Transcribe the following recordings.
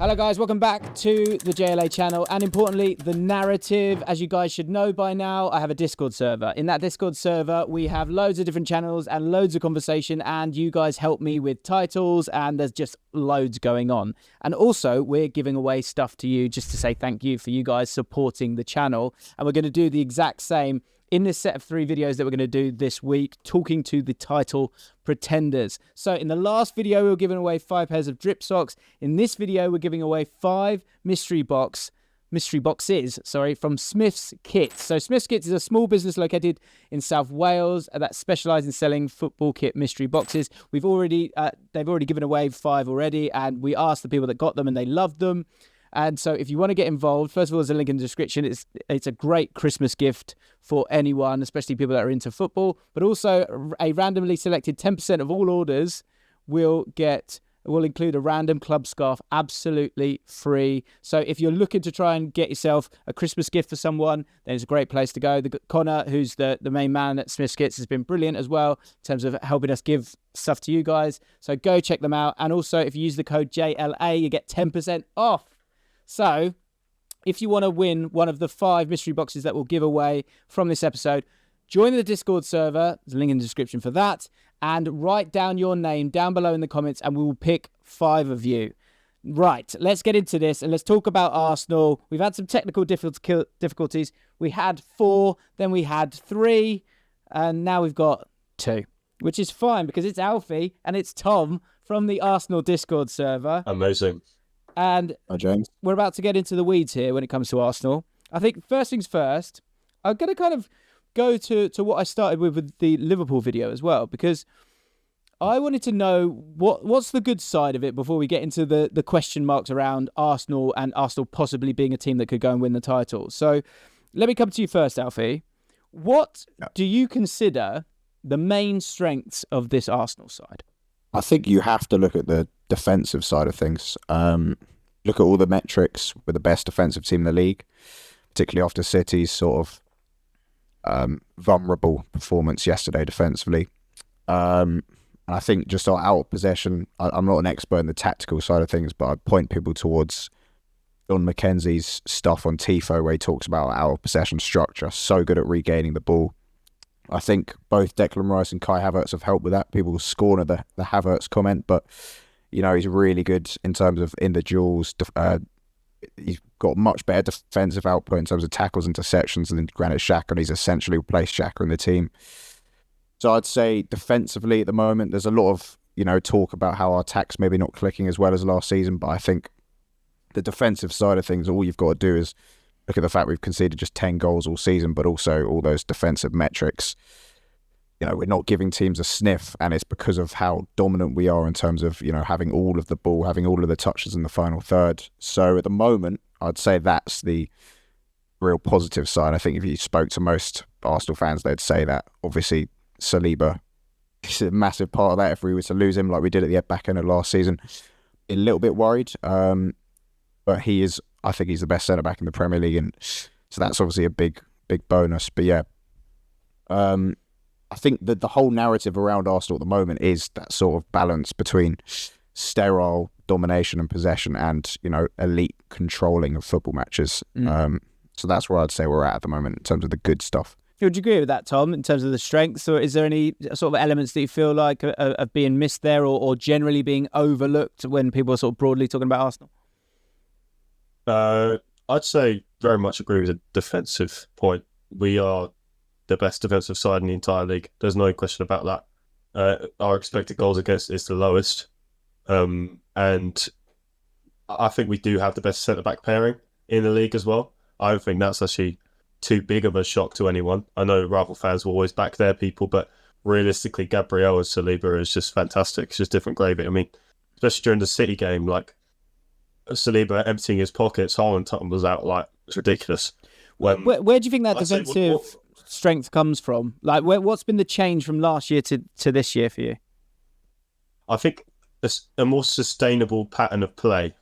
Hello guys, welcome back to the JLA channel, and importantly, the narrative. As you guys should know by now, I have a Discord server. In that Discord server, we have loads of different channels and loads of conversation, and you guys help me with titles, and there's just loads going on. And also, we're giving away stuff to you just to say thank you for you guys supporting the channel, and we're going to do the exact same in this set of 3 videos that we're going to do this week, talking to the title pretenders. So in the last video, we were giving away 5 pairs of drip socks. In this video, we're giving away 5 mystery boxes, from Smith's Kits. So Smith's Kits is a small business located in South Wales that specialise in selling football kit mystery boxes. They've already given away 5 already, and we asked the people that got them and they loved them. And so if you want to get involved, first of all, there's a link in the description. It's a great Christmas gift for anyone, especially people that are into football. But also a randomly selected 10% of all orders will include a random club scarf absolutely free. So if you're looking to try and get yourself a Christmas gift for someone, then it's a great place to go. Connor, who's the main man at Smith's Kits, has been brilliant as well in terms of helping us give stuff to you guys. So go check them out. And also, if you use the code JLA, you get 10% off. So, if you want to win one of the 5 mystery boxes that we'll give away from this episode, join the Discord server. There's a link in the description for that. And write down your name down below in the comments, and we will pick 5 of you. Right, let's get into this and let's talk about Arsenal. We've had some technical difficulties. We had 4, then we had 3, and now we've got 2. Which is fine because it's Alfie and it's Tom from the Arsenal Discord server. Amazing. And hi, James. We're about to get into the weeds here when it comes to Arsenal. I think first things first, I'm going to kind of go to what I started with the Liverpool video as well, because I wanted to know what's the good side of it before we get into the question marks around Arsenal and Arsenal possibly being a team that could go and win the title. So let me come to you first, Alfie. What do you consider the main strengths of this Arsenal side? I think you have to look at the defensive side of things. Look at all the metrics. We're the best defensive team in the league, particularly after City's sort of vulnerable performance yesterday defensively. And I think just our out of possession, I'm not an expert in the tactical side of things, but I point people towards John McKenzie's stuff on TIFO where he talks about our out of possession structure. So good at regaining the ball. I think both Declan Rice and Kai Havertz have helped with that. People scorn at the Havertz comment, but he's really good in terms of in the duels. He's got much better defensive output in terms of tackles, interceptions than Granit Xhaka, and he's essentially replaced Xhaka in the team. So I'd say defensively at the moment, there's a lot of talk about how our attacks maybe not clicking as well as last season, but I think the defensive side of things, all you've got to do is look at the fact we've conceded just 10 goals all season, but also all those defensive metrics. We're not giving teams a sniff, and it's because of how dominant we are in terms of, having all of the ball, having all of the touches in the final third. So at the moment, I'd say that's the real positive side. I think if you spoke to most Arsenal fans, they'd say that. Obviously, Saliba is a massive part of that. If we were to lose him like we did at the back end of last season, a little bit worried. But I think he's the best centre-back in the Premier League, and so that's obviously a big bonus. But yeah, I think that the whole narrative around Arsenal at the moment is that sort of balance between sterile domination and possession and, elite controlling of football matches. So that's where I'd say we're at the moment in terms of the good stuff. Would you agree with that, Tom, in terms of the strengths, or is there any sort of elements that you feel like are being missed there or generally being overlooked when people are sort of broadly talking about Arsenal? I'd say very much agree with the defensive point. We are the best defensive side in the entire league. There's no question about that. Our expected goals against is the lowest. And I think we do have the best centre-back pairing in the league as well. I don't think that's actually too big of a shock to anyone. I know rival fans will always back their people, but realistically, Gabriel and Saliba is just fantastic. It's just different gravy. I mean, especially during the City game, like Saliba emptying his pockets, Haaland tumbles out, like, it's ridiculous. Where do you think that defensive strength comes from? Like, what's been the change from last year to this year for you? I think it's a more sustainable pattern of play.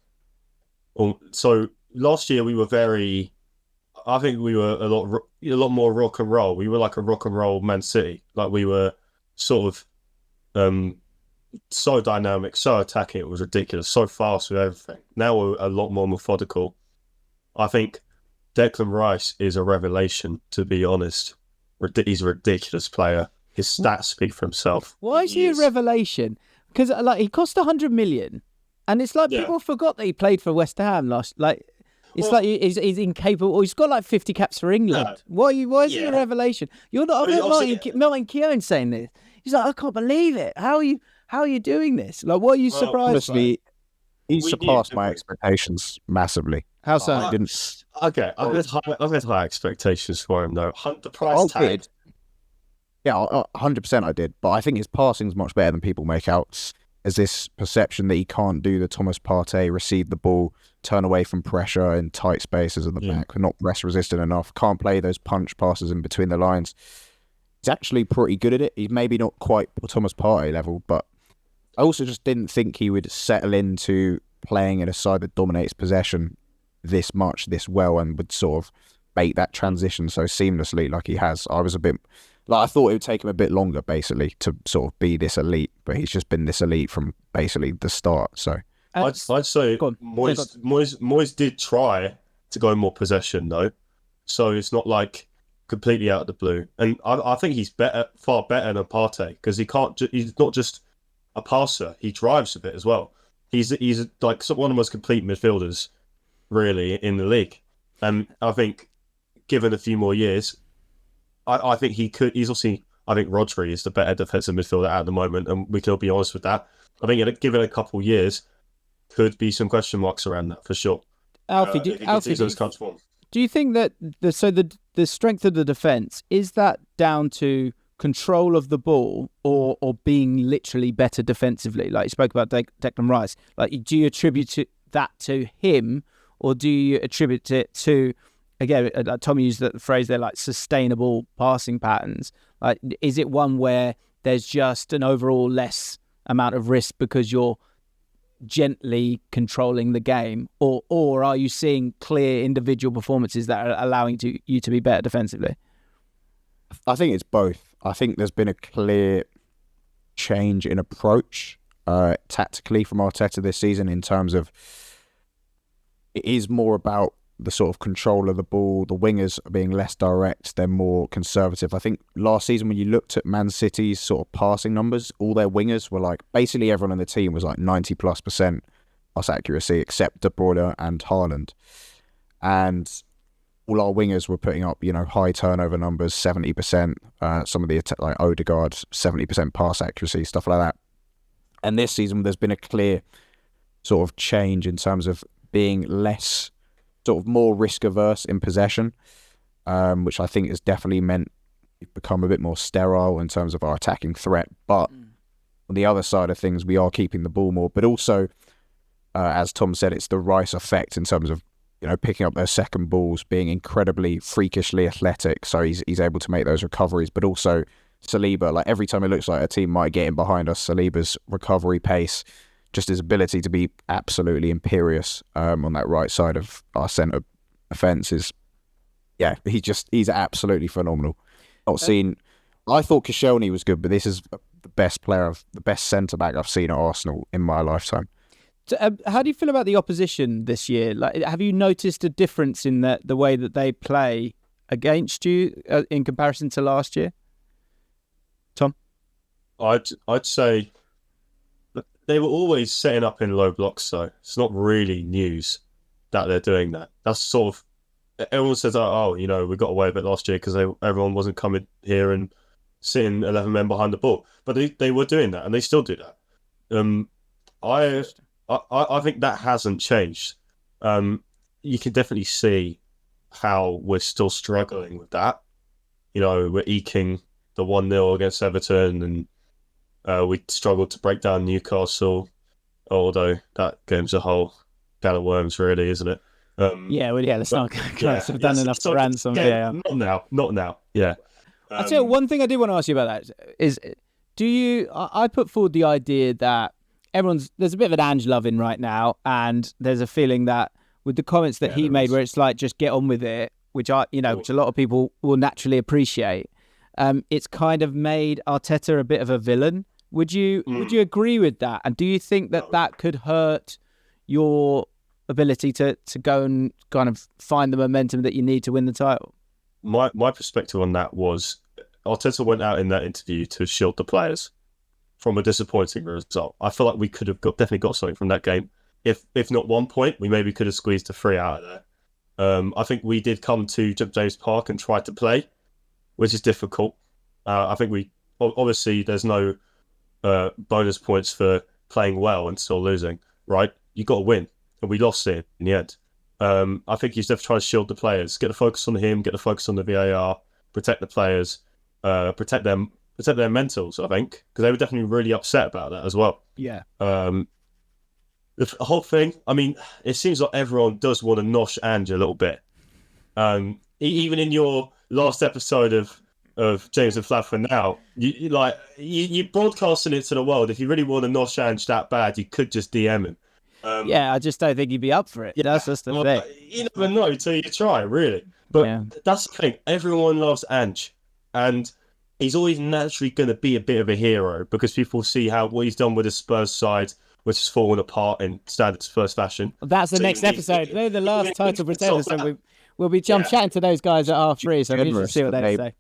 So last year we were I think we were a lot more rock and roll. We were like a rock and roll Man City. Like we were sort of so dynamic, so attacking. It was ridiculous, so fast with everything. Now we're a lot more methodical. I think Declan Rice is a revelation, to be honest. He's a ridiculous player. His stats speak for himself. Why is he a revelation? Because he cost 100 million, and it's like people forgot that he played for West Ham last. He's incapable. He's got 50 caps for England. No. Why is he a revelation? You're not. I've heard Martin Keown saying this. He's like, I can't believe it. How are you doing this? What are you surprised? Honestly, he surpassed my expectations massively. How so? I didn't. Okay, I've had high expectations for him though. The price tag. Yeah, 100% I did. But I think his passing's much better than people make out. There's this perception that he can't do the Thomas Partey, receive the ball, turn away from pressure in tight spaces at the back, not press resistant enough, can't play those punch passes in between the lines. He's actually pretty good at it. He's maybe not quite Thomas Partey level, but I also just didn't think he would settle into playing in a side that dominates possession this much, this well, and would sort of make that transition so seamlessly like he has. I was a bit... I thought it would take him a bit longer, basically, to sort of be this elite, but he's just been this elite from basically the start. So I'd say Moyes did try to go more possession, though. So it's not completely out of the blue. And I think he's far better than Partey, because he's not just a passer, he drives a bit as well. He's one of the most complete midfielders, really, in the league. And I think, given a few more years, I think he could. I think Rodri is the better defensive midfielder at the moment, and we can all be honest with that. I think given a couple of years, could be some question marks around that for sure. Alfie, do you think that the strength of the defence, is that down to control of the ball or being literally better defensively? Like you spoke about Declan Rice. Do you attribute that to him, or do you attribute it to, again, Tommy used the phrase there, sustainable passing patterns? Is it one where there's just an overall less amount of risk because you're gently controlling the game, or are you seeing clear individual performances that are allowing you to be better defensively? I think it's both. I think there's been a clear change in approach tactically from Arteta this season, in terms of it is more about the sort of control of the ball. The wingers are being less direct, they're more conservative. I think last season, when you looked at Man City's sort of passing numbers, all their wingers were basically everyone on the team was 90+% pass accuracy, except De Bruyne and Haaland. And all our wingers were putting up, high turnover numbers, 70%, some of the Odegaard, 70% pass accuracy, stuff like that. And this season, there's been a clear sort of change in terms of being less, sort of more risk averse in possession, which I think has definitely meant we've become a bit more sterile in terms of our attacking threat. But on the other side of things, we are keeping the ball more. But also, as Tom said, it's the Rice effect in terms of picking up those second balls, being incredibly freakishly athletic. So he's able to make those recoveries. But also Saliba, every time it looks like a team might get in behind us, Saliba's recovery pace, just his ability to be absolutely imperious on that right side of our centre offence is, he's absolutely phenomenal. I thought Koscielny was good, but this is the best centre-back I've seen at Arsenal in my lifetime. So, how do you feel about the opposition this year? Have you noticed a difference in the way that they play against you in comparison to last year? Tom? I'd say they were always setting up in low blocks, though. It's not really news that they're doing that. That's sort of... Everyone says, we got away with it last year because everyone wasn't coming here and sitting 11 men behind the ball. But they were doing that, and they still do that. I think that hasn't changed. You can definitely see how we're still struggling with that. We're eking the 1-0 against Everton, and we struggled to break down Newcastle, although that game's a whole can of worms, really, isn't it? Let's not have done enough to ransom. Not now. Yeah. I'll tell you, one thing I did want to ask you about that is, I put forward the idea that there's a bit of an Ange loving right now, and there's a feeling that with the comments that he made, where it's just get on with it, which a lot of people will naturally appreciate. It's kind of made Arteta a bit of a villain Would you agree with that? And do you think that could hurt your ability to go and kind of find the momentum that you need to win the title? My perspective on that was Arteta went out in that interview to shield the players from a disappointing result. I feel like we could have definitely got something from that game. If not 1 point, we maybe could have squeezed a 3 out of there. I think we did come to St James Park and try to play, which is difficult. I think we obviously there's no bonus points for playing well and still losing, right? You got to win, and we lost it in the end. I think you just have to try to shield the players, get the focus on him, get the focus on the VAR, protect the players, protect their mentals. I think because they were definitely really upset about that as well. Yeah. The whole thing. I mean, it seems like everyone does want to nosh Ange a little bit. Even in your last episode of James and Flav for Now, you broadcasting it to the world. If you really want to nosh Ange that bad, you could just DM him. I just don't think he'd be up for it. Yeah, that's just the thing. You never know until you try, really. But that's the thing. Everyone loves Ange, and he's always naturally going to be a bit of a hero because people see what he's done with the Spurs side, which has fallen apart in standard Spurs fashion. That's the next episode. They're the last title pretenders, so we'll be chatting to those guys at half-3, so we should see what they say.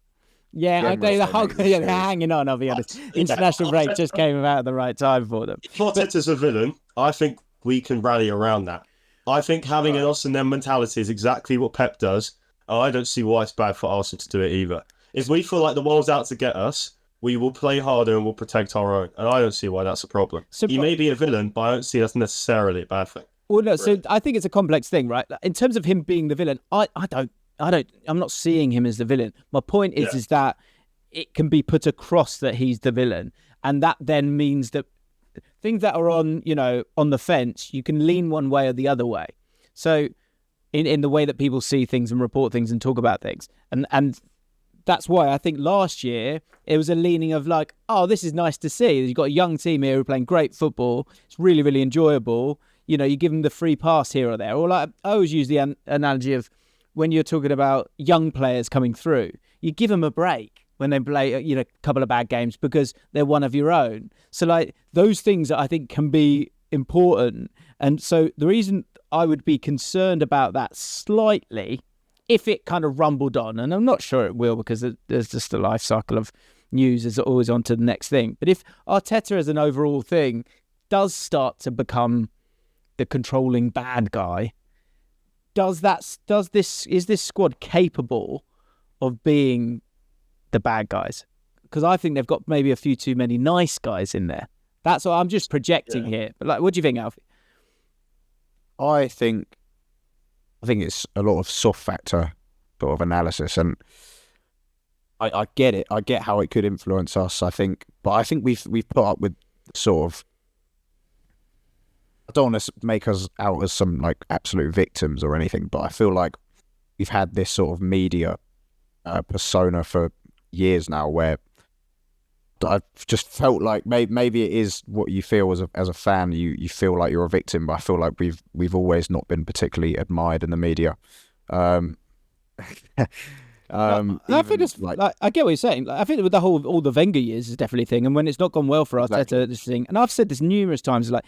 Yeah, they're hanging on, I'll be honest. International break just came about at the right time for them. If Arteta's a villain, I think we can rally around that. I think having an us and them mentality is exactly what Pep does. I don't see why it's bad for Arsenal to do it either. If we feel like the world's out to get us, we will play harder and we'll protect our own. And I don't see why that's a problem. So, he may be a villain, but I don't see that's necessarily a bad thing. Well, no, so I think it's a complex thing, right? In terms of him being the villain, I'm not seeing him as the villain. My point is that it can be put across that he's the villain. And that then means that things that are on the fence, you can lean one way or the other way. So in the way that people see things and report things and talk about things. And that's why I think last year it was a leaning of like, oh, this is nice to see. You've got a young team here who are playing great football. It's really, really enjoyable. You give them the free pass here or there. Or like I always use the analogy of when you're talking about young players coming through, you give them a break when they play, a couple of bad games because they're one of your own. So like those things I think can be important. And so the reason I would be concerned about that slightly, if it kind of rumbled on, and I'm not sure it will because there's just a life cycle of news is always on to the next thing. But if Arteta as an overall thing does start to become the controlling bad guy, is this squad capable of being the bad guys? Because I think they've got maybe a few too many nice guys in there. That's what I'm just projecting here. But like, what do you think, Alfie? I think it's a lot of soft factor sort of analysis, and I get it. I get how it could influence us. I think we've put up with sort of. I don't want to make us out as some like absolute victims or anything, but I feel like we've had this sort of media persona for years now, where I've just felt like maybe it is what you feel as a fan. You feel like you're a victim, but I feel like we've always not been particularly admired in the media. I think it's like I get what you're saying. I think with all the Wenger years is definitely a thing, and when it's not gone well for Arteta, this thing. And I've said this numerous times, like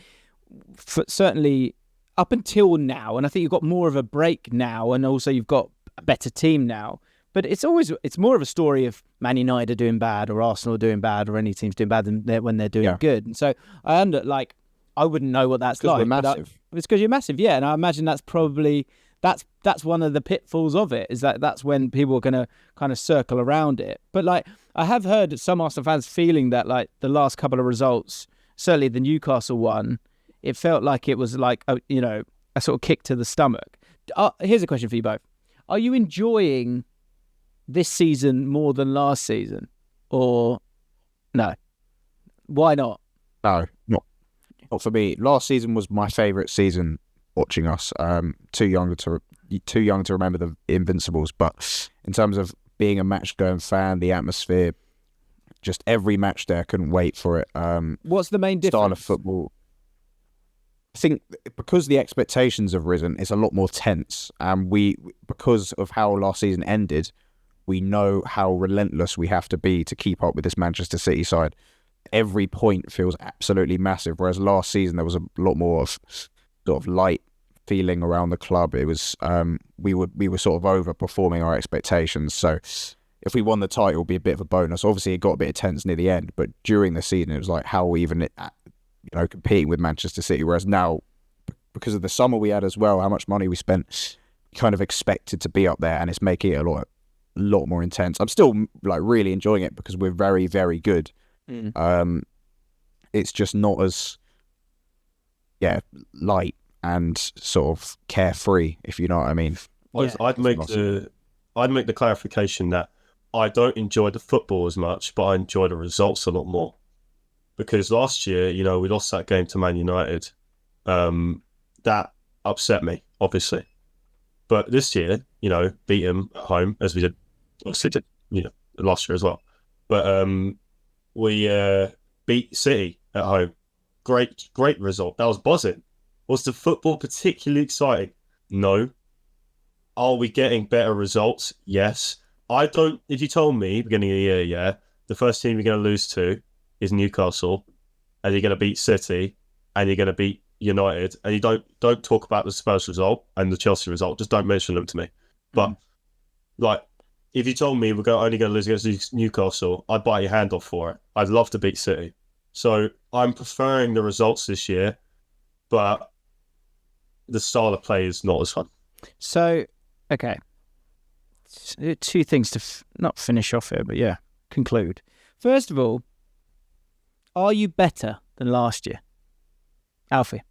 certainly up until now, and I think you've got more of a break now, and also you've got a better team now. But it's more of a story of Man United are doing bad or Arsenal are doing bad or any team's doing bad when they're doing good. And so I wouldn't know what that's like. We're massive. It's because you're massive, yeah. And I imagine that's probably that's one of the pitfalls of it, is that's when people are going to kind of circle around it. But like I have heard some Arsenal fans feeling that like the last couple of results, certainly the Newcastle one, it felt like it was like a sort of kick to the stomach. Here's a question for you both: are you enjoying this season more than last season, or no? Why not? No, not for me. Last season was my favourite season watching us. Too young to remember the Invincibles, but in terms of being a match-going fan, the atmosphere, just every match there, couldn't wait for it. What's the main difference? Style of football. I think because the expectations have risen, it's a lot more tense, and because of how last season ended, we know how relentless we have to be to keep up with this Manchester City side. every point feels absolutely massive. Whereas last season there was a lot more of sort of light feeling around the club. It was we were sort of overperforming our expectations. So if we won the title, it would be a bit of a bonus. Obviously, it got a bit tense near the end, but during the season, it was like, how are we even competing with Manchester City? Whereas now, because of the summer we had as well, how much money we spent, kind of expected to be up there, and it's making it a lot more intense. I'm still like really enjoying it because we're very, very good. It's just not as light and sort of carefree, if you know what I mean. I'd make the clarification that I don't enjoy the football as much, but I enjoy the results a lot more. Because last year, we lost that game to Man United. That upset me, obviously. But this year, beat them at home, as we did, last year as well. But we beat City at home. Great result. That was buzzing. Was the football particularly exciting? No. Are we getting better results? Yes. If you told me beginning of the year, the first team you're going to lose to is Newcastle, and you're going to beat City, and you're going to beat United, and you don't talk about the Spurs result and the Chelsea result, just don't mention them to me. But if you told me we're only going to lose against Newcastle, I'd bite your hand off for it. I'd love to beat City. So I'm preferring the results this year, but the style of play is not as fun. So, okay. Two things to not finish off here, but conclude. First of all, are you better than last year? Alfie?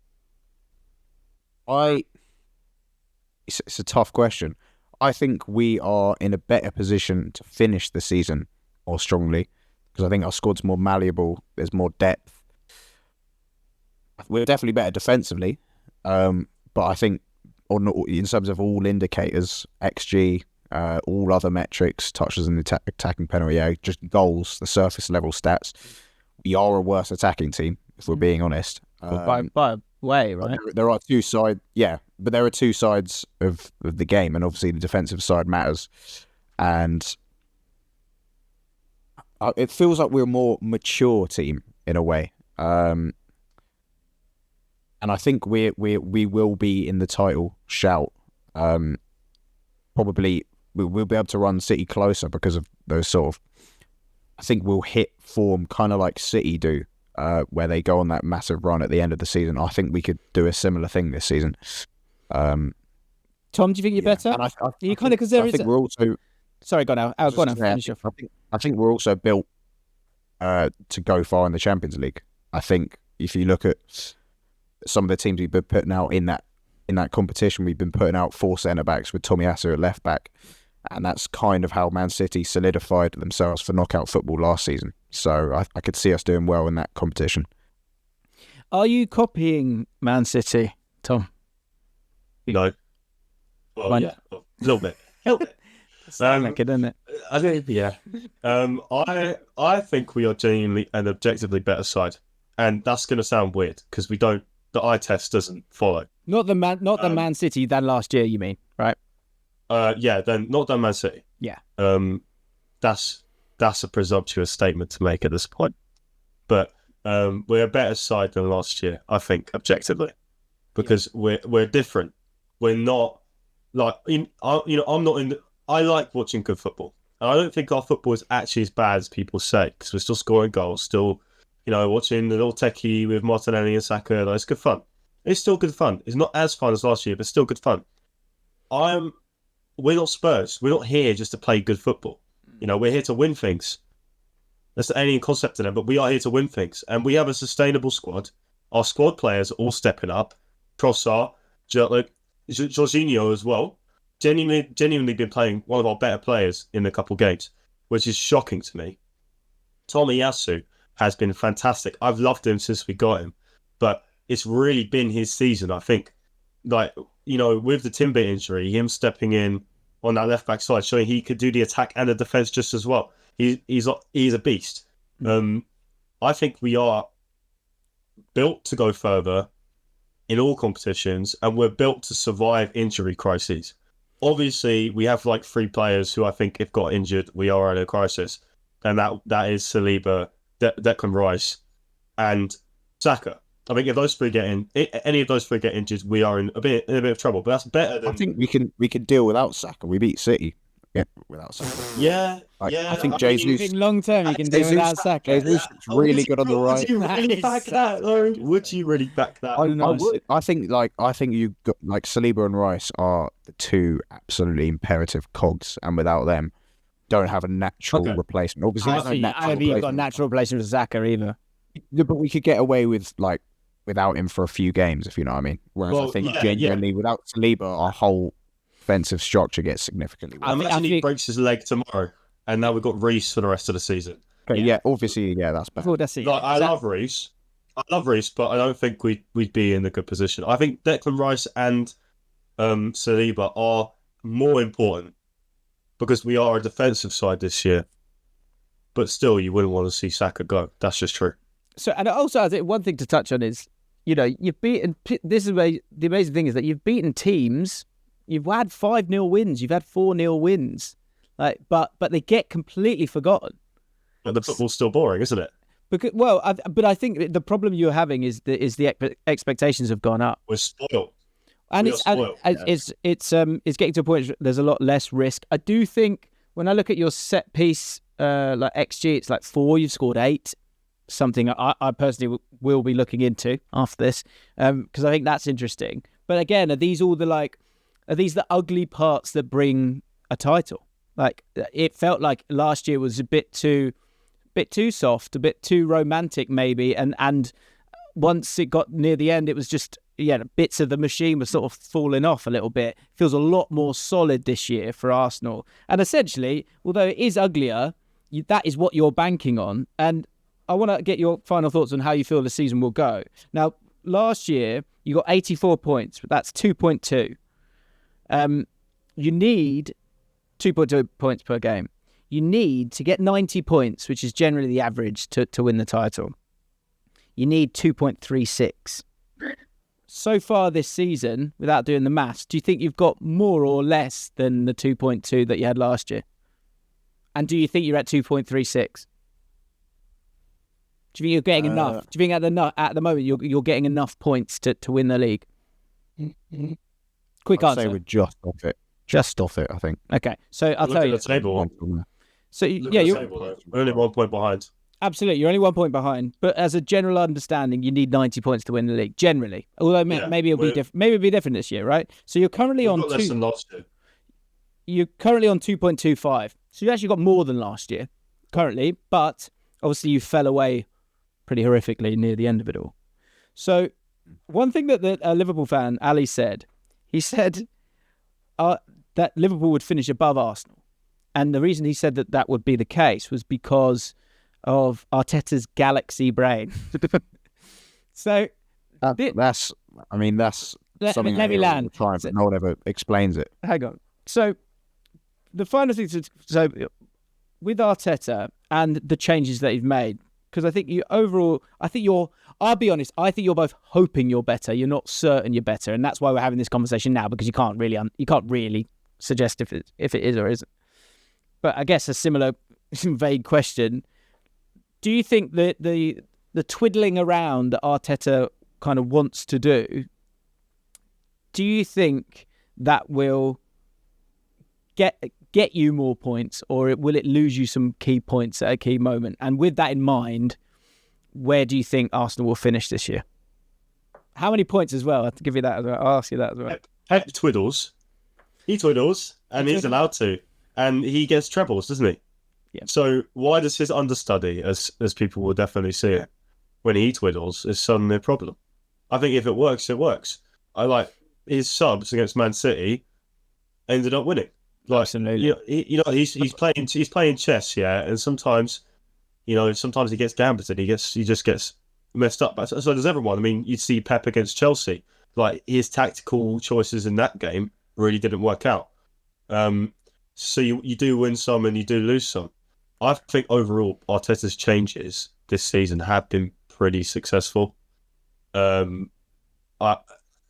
It's a tough question. I think we are in a better position to finish the season more strongly because I think our squad's more malleable. There's more depth. We're definitely better defensively, but I think in terms of all indicators, XG, all other metrics, touches in the attacking penalty, just goals, the surface level stats, we are a worse attacking team, if we're being honest. By a way, right? There are two sides, but there are two sides of the game, and obviously the defensive side matters. And it feels like we're a more mature team in a way. And I think we will be in the title shout. Probably we'll be able to run City closer because of those sort of. I think we'll hit form kind of like City do, where they go on that massive run at the end of the season. I think we could do a similar thing this season. Tom, do you think you're better? And you kind of because there I is. Think we're also. Sorry, go on now. Go on now. Finish off. I think we're also built to go far in the Champions League. I think if you look at some of the teams we've been putting out in that competition, we've been putting out 4 centre backs with Tomiyasu at left back, and that's kind of how Man City solidified themselves for knockout football last season. So I could see us doing well in that competition. Are you copying Man City, Tom? No. Well, yeah, a little bit. Like it, doesn't it? I think, I think we are genuinely and objectively better side, and that's going to sound weird because we don't. The eye test doesn't follow. Not the Man City than last year. You mean, right? Then not than Man City. Yeah. That's a presumptuous statement to make at this point, but we're a better side than last year, I think, objectively, because we're different. We're not like I'm not in. I like watching good football, and I don't think our football is actually as bad as people say because we're still scoring goals, still, watching the little techie with Martinelli and Saka. It's good fun. It's still good fun. It's not as fun as last year, but still good fun. We're not Spurs. We're not here just to play good football. We're here to win things. That's the alien concept to them, but we are here to win things. And we have a sustainable squad. Our squad players are all stepping up. Trossard, Jorginho as well. Genuinely been playing one of our better players in a couple of games, which is shocking to me. Tomiyasu has been fantastic. I've loved him since we got him. But it's really been his season, I think. With the Timber injury, him stepping in on that left back side, showing he could do the attack and the defence just as well. He's a beast. I think we are built to go further in all competitions, and we're built to survive injury crises. Obviously, we have 3 players who I think, if got injured, we are in a crisis, and that is Saliba, Declan Rice, and Saka. I think if those three any of those three get injured, we are in a bit of trouble. But that's better than. I think we can deal without Saka. We beat City. Yeah, without Saka. Yeah, I think You Jesus. think long term you can do without Saka? Jesus is really good on the right. Would you really back that, though? Would you really back that? I think you got like Saliba and Rice are the two absolutely imperative cogs, and without them, don't have a natural replacement. Obviously, I don't think you've got a natural replacement for Saka either. Yeah, but we could get away with without him for a few games, if you know what I mean. Whereas I think genuinely without Saliba, our whole defensive structure gets significantly worse. Imagine he breaks his leg tomorrow, and now we've got Reece for the rest of the season. Okay, obviously, that's better. I love Reece. But I don't think we'd be in a good position. I think Declan Rice and Saliba are more important because we are a defensive side this year. But still, you wouldn't want to see Saka go. That's just true. So, and also, I think one thing to touch on is, you've beaten. This is where the amazing thing is that you've beaten teams. You've had 5-0 wins. You've had 4-0 wins. But they get completely forgotten. But the football's still boring, isn't it? But I think the problem you're having is the expectations have gone up. We're spoiled. And it's getting to a point where there's a lot less risk. I do think when I look at your set piece like XG, it's like 4. You've scored 8. Something I personally will be looking into after this because I think that's interesting. But again, are these the ugly parts that bring a title? Like it felt like last year was a bit too soft, a bit too romantic maybe, and once it got near the end, it was just bits of the machine were sort of falling off a little bit. It feels a lot more solid this year for Arsenal, and essentially, although it is uglier, that is what you're banking on. And I want to get your final thoughts on how you feel the season will go. Now, last year you got 84 points, but that's 2.2. You need 2.2 points per game. You need to get 90 points, which is generally the average to win the title. You need 2.36. So far this season, without doing the maths, do you think you've got more or less than the 2.2 that you had last year? And do you think you're at 2.36? Do you think you're getting enough? Do you think at the moment you're getting enough points to win the league? Quick answer. I'd say we're just off it. Just off it, I think. Okay, so I'll tell you. Look at the table. So we're only 1 point behind. Absolutely, you're only 1 point behind. But as a general understanding, you need 90 points to win the league. Generally, although maybe it'll be different. Maybe it'll be different this year, right? So you're currently on less than last year. You're currently on 2.25. So you actually got more than last year currently, but obviously you fell away pretty horrifically near the end of it all. So one thing that the Liverpool fan Ali said, he said that Liverpool would finish above Arsenal. And the reason he said that would be the case was because of Arteta's galaxy brain. So that's something let me land. Try, but no one ever explains it. Hang on. So the final thing with Arteta and the changes that he's made, because I think I'll be honest, I think you're both hoping you're better. You're not certain you're better, and that's why we're having this conversation now, because you can't really suggest if it is or isn't. But I guess a similar vague question: do you think that the twiddling around that Arteta kind of wants to do you think that will get you more points, or will it lose you some key points at a key moment? And with that in mind, where do you think Arsenal will finish this year? How many points as well? I have to give you that as well. I'll ask you that as well. Pep twiddles. He twiddles, and he's allowed to. And he gets trebles, doesn't he? Yeah. So why does his understudy, as people will definitely see it, when he twiddles, is suddenly a problem? I think if it works, it works. I like his subs against Man City ended up winning. Like, absolutely. He's playing chess, and sometimes he gets gambited. He just gets messed up. So does everyone. I mean, you see Pep against Chelsea. Like, his tactical choices in that game really didn't work out. So you do win some and you do lose some. I think overall Arteta's changes this season have been pretty successful. I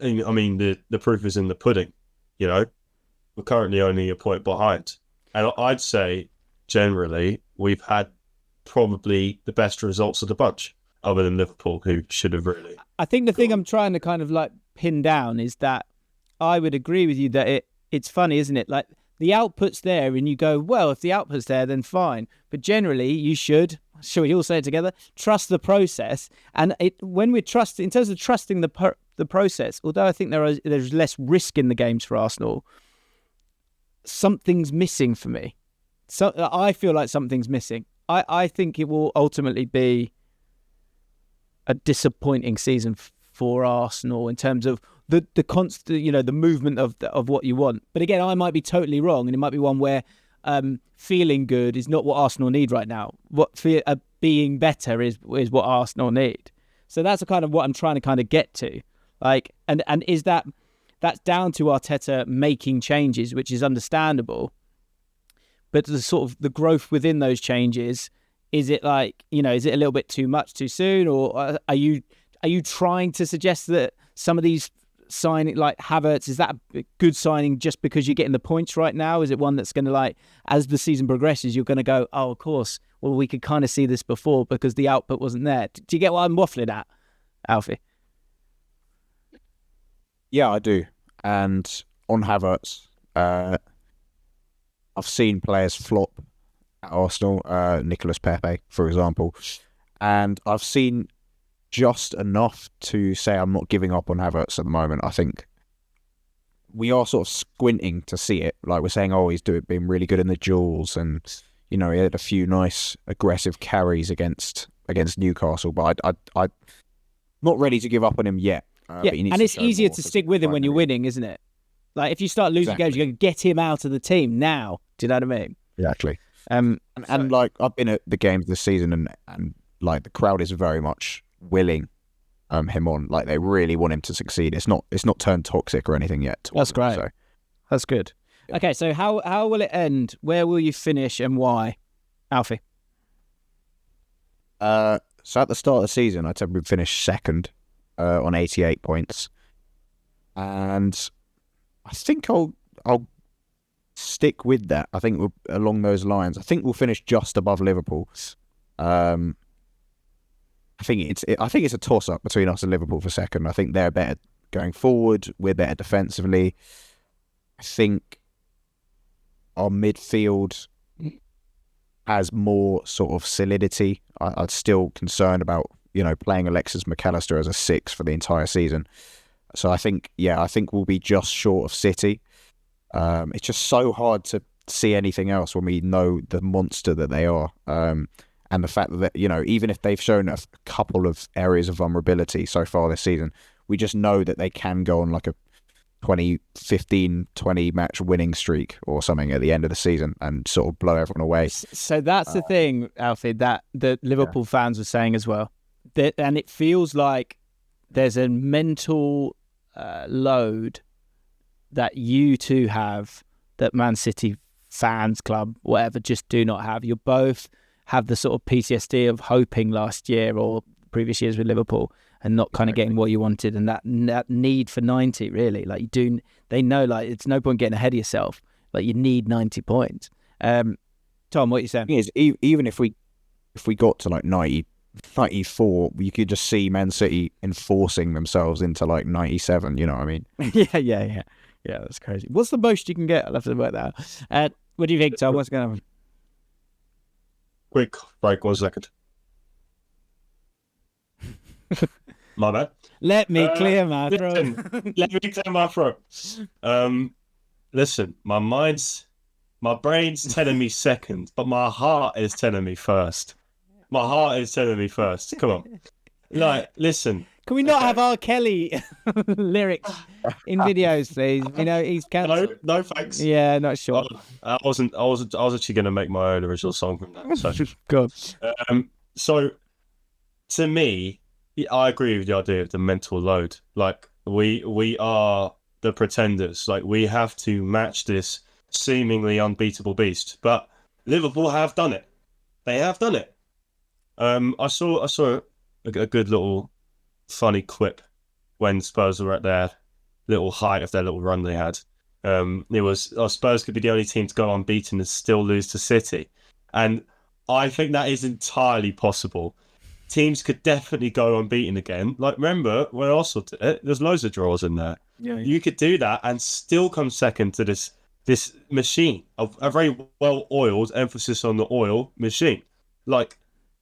mean the proof is in the pudding. We're currently only a point behind, and I'd say generally we've had probably the best results of the bunch, other than Liverpool, who should have really. I think the thing I'm trying to kind of like pin down is that I would agree with you that it's funny, isn't it? Like the output's there and you go, well, if the output's there, then fine. But generally you should we all say it together? Trust the process. And when we're in terms of trusting the process, although I think there's less risk in the games for Arsenal, something's missing for me. So I feel like something's missing. I think it will ultimately be a disappointing season for Arsenal in terms of the constant, the movement of what you want. But again, I might be totally wrong, and it might be one where feeling good is not what Arsenal need right now. Being better is what Arsenal need. So that's kind of what I'm trying to kind of get to. Like, and is that's down to Arteta making changes, which is understandable. But the sort of the growth within those changes, is it like, is it a little bit too much too soon, or are you trying to suggest that some of these signing, like Havertz, is that a good signing just because you're getting the points right now? Is it one that's going to, like, as the season progresses, you're going to go, oh, of course, well, we could kind of see this before because the output wasn't there. Do you get what I'm waffling at, Alfie? Yeah, I do. And on Havertz, I've seen players flop at Arsenal, Nicolas Pepe, for example, and I've seen just enough to say I'm not giving up on Havertz at the moment. I think we are sort of squinting to see it. Like we're saying, oh, he's been really good in the duels, and he had a few nice aggressive carries against Newcastle, but I'm not ready to give up on him yet. Yeah, and it's easier to stick with him when you're winning, isn't it? Like, if you start losing games, you go, get him out of the team now. Do you know what I mean? Exactly. And like, I've been at the games this season, and like, the crowd is very much willing him on. Like, they really want him to succeed. It's not turned toxic or anything yet. That's great. So. That's good. Yeah. Okay, so how will it end? Where will you finish and why? Alfie? So at the start of the season, I said we'd finish second on 88 points. And I think I'll stick with that. I think we'll, along those lines. I think we'll finish just above Liverpool. I think it's a toss up between us and Liverpool for second. I think they're better going forward. We're better defensively. I think our midfield has more sort of solidity. I'm still concerned about playing Alexis McAllister as a 6 for the entire season. So I think we'll be just short of City. It's just so hard to see anything else when we know the monster that they are. And the fact that, even if they've shown a couple of areas of vulnerability so far this season, we just know that they can go on like a 20 match winning streak or something at the end of the season and sort of blow everyone away. So that's the thing, Alfie, that the Liverpool fans were saying as well. And it feels like there's a mental load that you two have that Man City fans, club, whatever, just do not have. You both have the sort of PTSD of hoping last year or previous years with Liverpool and not kind of getting what you wanted, and that need for 90, really. Like, they know, like, it's no point getting ahead of yourself. Like, you need 90 points. Tom, what are you saying? The thing is, even if we got to like 94, you could just see Man City enforcing themselves into like 97, you know what I mean? Yeah, that's crazy. What's the most you can get? I'll have to work that out. What do you think, Tom? What's going to happen? Quick break, 1 second. My bad. Let me clear my throat. Let me clear my throat. Listen, my brain's telling me second, but my heart is telling me first. My heart is telling me first. Come on. Like, listen. Can we not have R. Kelly lyrics in videos, please? He's cancelled. No, thanks. Yeah, not sure. I was actually going to make my own original song from that. So, good. So, to me, I agree with the idea of the mental load. Like, we are the pretenders. Like, we have to match this seemingly unbeatable beast. But Liverpool have done it. They have done it. I saw a good little funny quip when Spurs were at their little height of their little run they had. It was Spurs could be the only team to go unbeaten and still lose to City. And I think that is entirely possible. Teams could definitely go unbeaten again. Like, remember when Arsenal did it? There's loads of draws in there. Yeah. You could do that and still come second to this machine, a very well-oiled, emphasis on the oil machine. Like,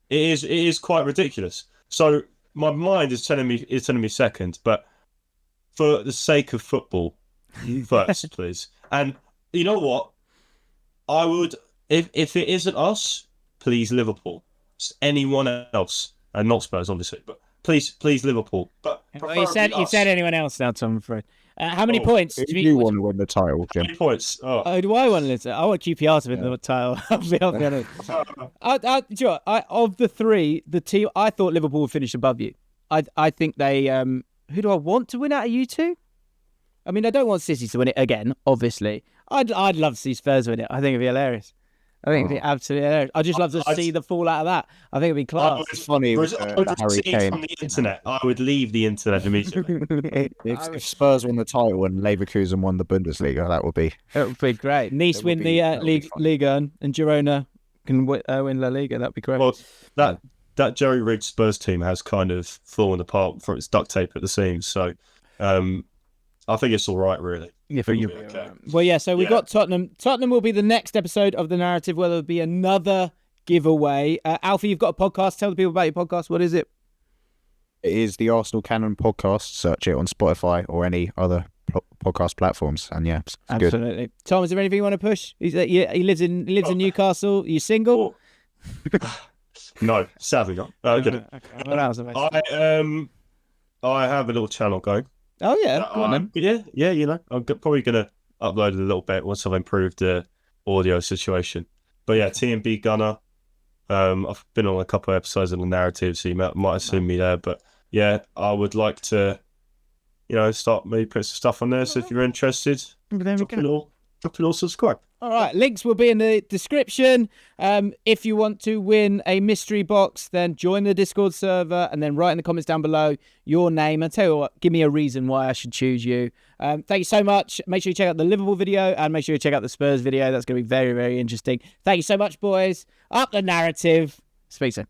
it is quite ridiculous. So my mind is telling me second, but for the sake of football, first, please. And you know what? I would, if it isn't us, please Liverpool. It's anyone else, and not Spurs, obviously, but please Liverpool. But well, you said anyone else now, Tom. I'm afraid. How many points? Do you want to win the title, Jim? 20 points. Oh, do I want to listen? I want QPR to win the title. I'll be honest. Do you know what? Of the three, the team I thought Liverpool would finish above you. I think they. Who do I want to win out of you two? I mean, I don't want City to win it again. Obviously, I'd love to see Spurs win it. I think it'd be hilarious. I think it'd be absolutely hilarious. I'd just love to see the fall out of that. I think it'd be class. It's funny. I would see it from the internet. I would leave the internet immediately. If Spurs won the title and Leverkusen won the Bundesliga, that would be great. Nice win the Liga and Girona can win La Liga. That'd be great. Well, that jerry-rigged Spurs team has kind of fallen apart from its duct tape at the seams. So I think it's all right, really. Yeah, okay. Well, yeah, so we've got Tottenham. Tottenham will be the next episode of The Narrative, where there'll be another giveaway. Alfie, you've got a podcast. Tell the people about your podcast. What is it? It is the Arsenal Canon podcast. Search it on Spotify or any other podcast platforms. And yeah, it's absolutely good. Tom, is there anything you want to push? He lives in Newcastle. Are you single? No, sadly not. Okay. What else? I have a little channel going. Oh yeah, go on then. Yeah. You know, I'm probably gonna upload it a little bit once I've improved the audio situation. But yeah, T&B Gunner. I've been on a couple of episodes of The Narrative, so you might have seen me there. But yeah, I would like to, start maybe put some stuff on there. So if you're interested, drop a little subscribe. All right, links will be in the description. If you want to win a mystery box, then join the Discord server and then write in the comments down below your name. And tell you what, give me a reason why I should choose you. Thank you so much. Make sure you check out the Liverpool video and make sure you check out the Spurs video. That's going to be very, very interesting. Thank you so much, boys. Up the narrative. Speak soon.